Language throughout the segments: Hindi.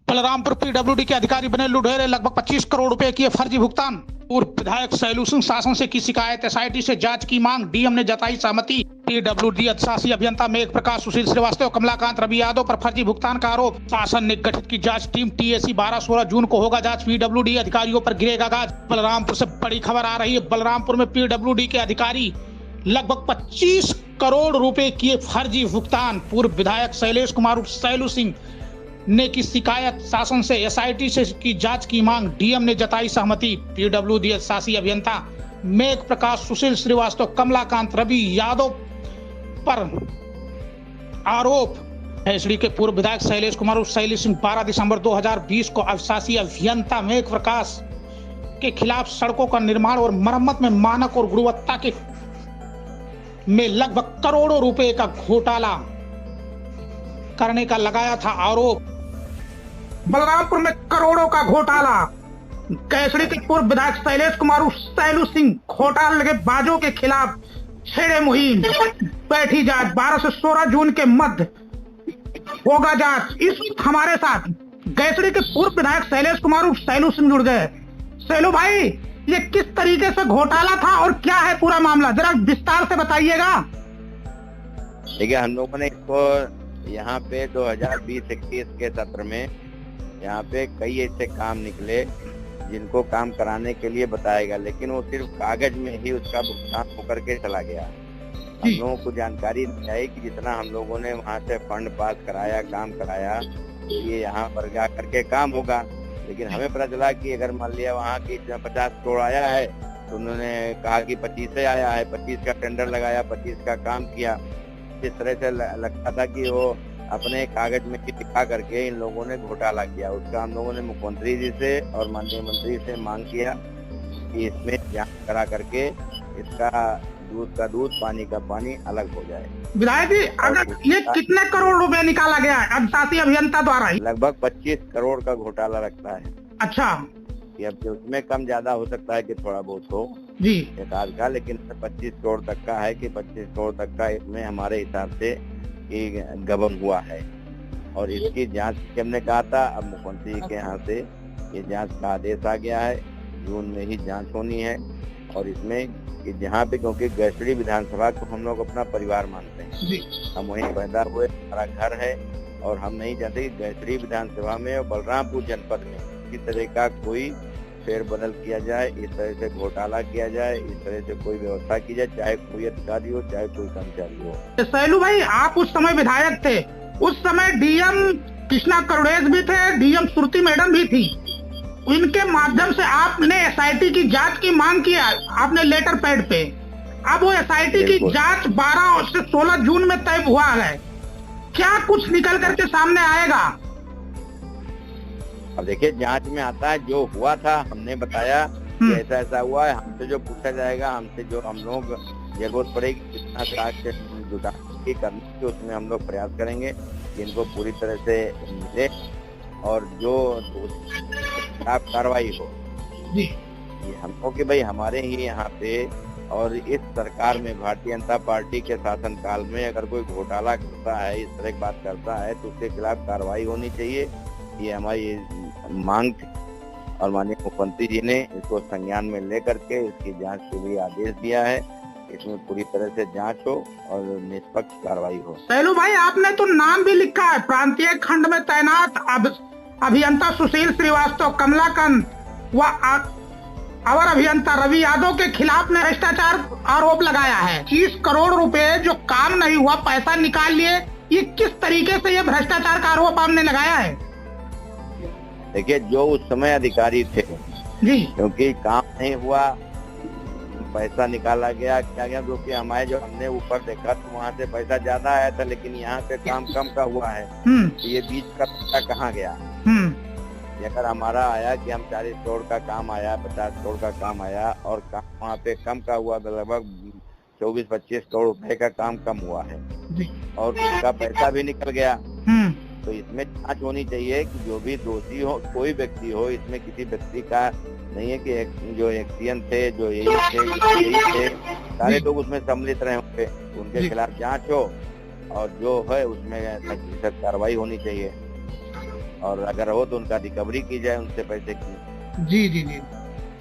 बलरामपुर पीडब्ल्यूडी के अधिकारी बने लुटेरे, लगभग 25 करोड़ रुपए किए फर्जी भुगतान। पूर्व विधायक सैलू सिंह शासन से की शिकायत, एसआईटी से जांच की मांग, डीएम ने जताई सहमति। पीडब्ल्यूडी अधिशासी अभियंता मेघ प्रकाश, सुशील श्रीवास्तव, कमलाकांत, रवि यादव पर फर्जी भुगतान का आरोप। शासन ने गठित की जांच टीम टीएसी, 12-16 जून को होगा जांच। पीडब्ल्यूडी अधिकारियों पर गिरेगा गाज। बलरामपुर से बड़ी खबर आ रही है। बलरामपुर में पीडब्ल्यूडी के अधिकारी लगभग 25 करोड़ रुपए किए फर्जी भुगतान। पूर्व विधायक शैलेश कुमार सैलू सिंह ने की शिकायत, शासन से एसआईटी से की जांच की मांग, डीएम ने जताई सहमति। पीडब्ल्यूडी शासी अभियंता मेघ प्रकाश, सुशील श्रीवास्तव, कमलाकांत, रवि यादव पर आरोप। एसडी के पूर्व विधायक शैलेश कुमार सैलू सिंह 12 दिसंबर 2020 को शासी अभियंता मेघ प्रकाश के खिलाफ सड़कों का निर्माण और मरम्मत में मानक और गुणवत्ता के में लगभग करोड़ों रुपए का घोटाला करने का लगाया था आरोप। बलरामपुर में करोड़ों का घोटाला। कैसड़ी के पूर्व विधायक शैलेश कुमार सैलू सिंह घोटाले लगे बाजों के खिलाफ छेड़े मुहिम। बैठी जांच, 12 से 16 जून के मध्य होगा जांच। इस वक्त हमारे साथ कैसड़ी के पूर्व विधायक शैलेश कुमार सैलू सिंह जुड़ गए। सैलू भाई, ये किस तरीके से घोटाला था और क्या है पूरा मामला, जरा विस्तार से बताइएगा। देखिए, हम लोगों ने इसको यहाँ पे 2020-21 के सत्र में यहाँ पे कई ऐसे काम निकले जिनको काम कराने के लिए बताया गया, लेकिन वो सिर्फ कागज में ही उसका भुगतान होकर के चला गया। हम लोगों को जानकारी नहीं आई कि जितना हम लोगों ने वहाँ से फंड पास कराया, काम कराया, ये यहाँ पर जा करके काम होगा। लेकिन हमें पता चला कि अगर मान लिया वहाँ की 50 करोड़ आया है तो उन्होंने कहा कि 25 से आया है, 25 का टेंडर लगाया, 25 का काम किया। इस तरह से लगता था कि वो अपने कागज में दिखा करके इन लोगों ने घोटाला किया। उसका हम लोगों ने मुख्यमंत्री जी से और माननीय मंत्री से मांग किया कि इसमें जांच करा करके इसका दूध का दूध, पानी का पानी अलग हो जाए। विधायक जी, अगर ये कितने करोड़ रुपए निकाला गया है अधिशासी अभियंता द्वारा? लगभग 25 करोड़ का घोटाला लगता है। अच्छा, अब उसमें कम ज्यादा हो सकता है कि थोड़ा बहुत हो जी एक आध का, लेकिन 25 करोड़ तक का है कि 25 करोड़ तक का इसमें हमारे हिसाब से गबन हुआ है। और इसकी जांच हमने कहा था, अब मुख्यमंत्री जी के यहाँ से ये जांच का आदेश आ गया है। जून में ही जांच होनी है। और इसमें कि जहाँ पे, क्योंकि गैसड़ी विधानसभा को हम लोग अपना परिवार मानते हैं, हम वहीं पैदा हुए, हमारा घर है, और हम नहीं चाहते कि गैसड़ी विधानसभा में और बलरामपुर जनपद में किसी तरह का कोई फेरबदल किया जाए, इस तरह से घोटाला किया जाए, इस तरह से कोई व्यवस्था की जाए, चाहे कोई अधिकारी हो, चाहे कोई कर्मचारी हो। सैलू भाई, आप उस समय विधायक थे, उस समय डीएम कृष्णा करुड़ेश भी थे, डीएम श्रुति मैडम भी थी। इनके माध्यम से आपने एसआईटी की जांच की मांग किया, आपने लेटर पैड पे। अब वो एसआईटी की जांच 12 से 16 जून में तय हुआ है। क्या कुछ निकल करके सामने आएगा? अब देखिए, जांच में आता है जो हुआ था, हमने बताया कि ऐसा ऐसा हुआ है। हमसे जो पूछा जाएगा, हमसे जो हम लोग जरूरत पड़ेगी कितना साक्ष्य जुटाने करने की, उसमें हम लोग प्रयास करेंगे कि इनको पूरी तरह से मिले और जो खिलाफ कार्रवाई हो। जी, ये हमको कि भाई हमारे ही यहाँ पे और इस सरकार में, भारतीय जनता पार्टी के शासन काल में अगर कोई घोटाला करता है, इस तरह की बात करता है, तो उसके खिलाफ कार्रवाई होनी चाहिए। ये हमारी मांग थी और माननीय मुख्यमंत्री जी ने इसको संज्ञान में लेकर के इसकी जांच के लिए आदेश दिया है। इसमें पूरी तरह से जांच हो और निष्पक्ष कार्रवाई हो। सैलू भाई, आपने तो नाम भी लिखा है, प्रांतीय खंड में तैनात अभियंता सुशील श्रीवास्तव, कमलाकांत व अवर अभियंता रवि यादव के खिलाफ ने भ्रष्टाचार आरोप लगाया है। 30 करोड़ रुपए जो काम नहीं हुआ, पैसा निकाल लिए, ये किस तरीके से ये भ्रष्टाचार का आरोप आपने लगाया है? देखिए, जो उस समय अधिकारी थे जी, क्योंकि काम नहीं हुआ, पैसा निकाला गया, क्या गया, क्योंकि हमारे जो हमने ऊपर देखा तो वहाँ से पैसा ज्यादा आया था, लेकिन यहाँ पे काम कम का हुआ है। तो ये बीच का पैसा कहाँ गया? अगर हमारा आया कि हम 40 करोड़ का काम आया, 50 करोड़ का काम आया और काम वहाँ पे कम का हुआ, तो लगभग 24-25 करोड़ रुपए का काम कम हुआ है और उसका पैसा भी निकल गया। तो इसमें जांच होनी चाहिए कि जो भी दोषी हो, कोई व्यक्ति हो, इसमें किसी व्यक्ति का नहीं है कि जो एक्सीडेंट थे, जो यही थे, सारे लोग उसमें सम्मिलित रहे होंगे, उनके खिलाफ जांच हो और जो है उसमें कार्रवाई होनी चाहिए। और अगर हो तो उनका रिकवरी की जाए उनसे पैसे की। जी जी जी,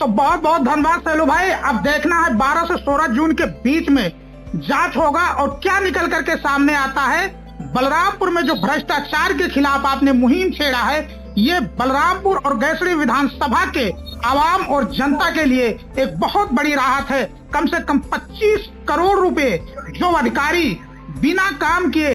तो बहुत बहुत धन्यवाद सैलू भाई। अब देखना है 12 से 16 जून के बीच में जांच होगा और क्या निकल करके सामने आता है। बलरामपुर में जो भ्रष्टाचार के खिलाफ आपने मुहिम छेड़ा है, ये बलरामपुर और गैसड़ी विधानसभा के आवाम और जनता के लिए एक बहुत बड़ी राहत है। कम से कम 25 करोड़ रुपए जो अधिकारी बिना काम किए